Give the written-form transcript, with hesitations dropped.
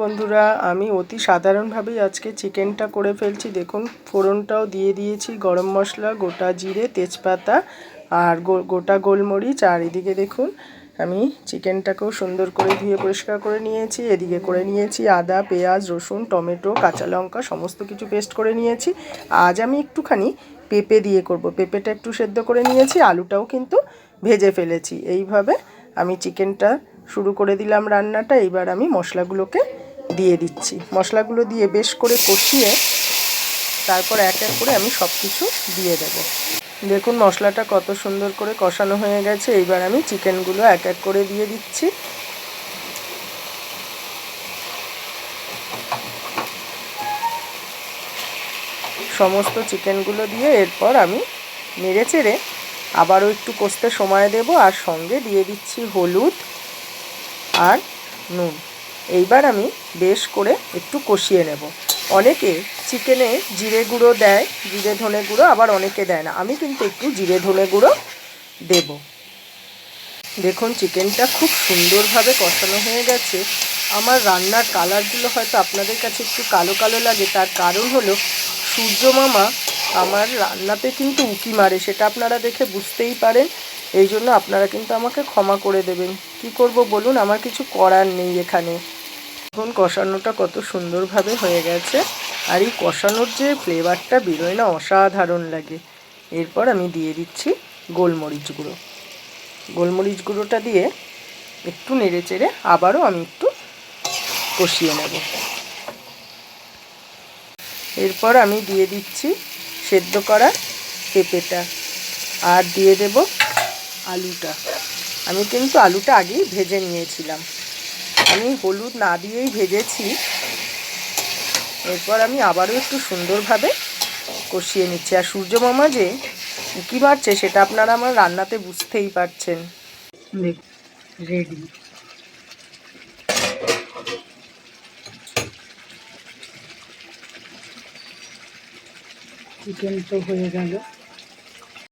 বন্ধুরা, আমি অতি সাধারণভাবেই আজকে চিকেনটা করে ফেলছি। দেখুন, ফোড়নটাও দিয়ে দিয়েছি, গরম মশলা, গোটা জিরে, তেজপাতা আর গোটা গোলমরিচ। আর এদিকে দেখুন, আমি চিকেনটাকেও সুন্দর করে ধুয়ে পরিষ্কার করে নিয়েছি। এদিকে করে নিয়েছি আদা, পেঁয়াজ, রসুন, টমেটো, কাঁচা লঙ্কা সমস্ত কিছু পেস্ট করে নিয়েছি। আজ আমি একটুখানি পেঁপে দিয়ে করব। পেঁপেটা একটু সেদ্ধ করে নিয়েছি, আলুটাও কিন্তু ভেজে ফেলেছি। এইভাবে আমি চিকেনটা শুরু করে দিলাম রান্নাটা। এইবার আমি মশলাগুলোকে দিয়ে দিচ্ছি। মশলাগুলো দিয়ে বেশ করে কষিয়ে তারপর এক এক করে আমি সব কিছু দিয়ে দেব। দেখুন, মশলাটা কত সুন্দর করে কষানো হয়ে গেছে। এইবার আমি চিকেনগুলো এক এক করে দিয়ে দিচ্ছি। সমস্ত চিকেনগুলো দিয়ে এরপর আমি নেড়ে চেড়ে আবারও একটু কষতে সময় দেব। আর সঙ্গে দিয়ে দিচ্ছি হলুদ আর নুন। এইবার আমি বেশ করে একটু কষিয়ে নেব। অনেকে চিকেনে জিরে গুঁড়ো দেয়, জিরে ধনে গুঁড়ো, আবার অনেকে দেয় না। আমি কিন্তু একটু জিরে ধনে গুঁড়ো দেব। দেখুন, চিকেনটা খুব সুন্দরভাবে কষানো হয়ে গেছে। আমার রান্নার কালারগুলো হয়তো আপনাদের কাছে একটু কালো কালো লাগে, তার কারণ হলো সূর্যমামা আমার রান্নাতে কিন্তু উঁকি মারে, সেটা আপনারা দেখে বুঝতেই পারেন। এই জন্য আপনারা কিন্তু আমাকে ক্ষমা করে দেবেন। কি করব বলুন, আমার কিছু করার নেই এখানে। এখন কষানোটা কত সুন্দরভাবে হয়ে গেছে, আর এই কষানোর যে ফ্লেভারটা বেরোয় না, অসাধারণ লাগে। এরপর আমি দিয়ে দিচ্ছি গোলমরিচ গুঁড়ো। গোলমরিচ গুঁড়োটা দিয়ে একটু নেড়ে চেড়ে আবারও আমি একটু কষিয়ে নেব। এরপর আমি দিয়ে দিচ্ছি সেদ্ধ করা পেঁপেটা, আর দিয়ে দেব আলুটা। আমি কিন্তু আলুটা আগেই ভেজে নিয়েছিলাম, আমি হলুদ না দিয়েই ভেজেছি। এরপর আমি আবারও একটু সুন্দরভাবে কষিয়ে নিচ্ছি। আর সূর্যমামা যে উঁকি মারছে সেটা আপনারা আমার রান্নাতে বুঝতেই পারছেন। রেডি। চিকেন তো হয়ে গেল।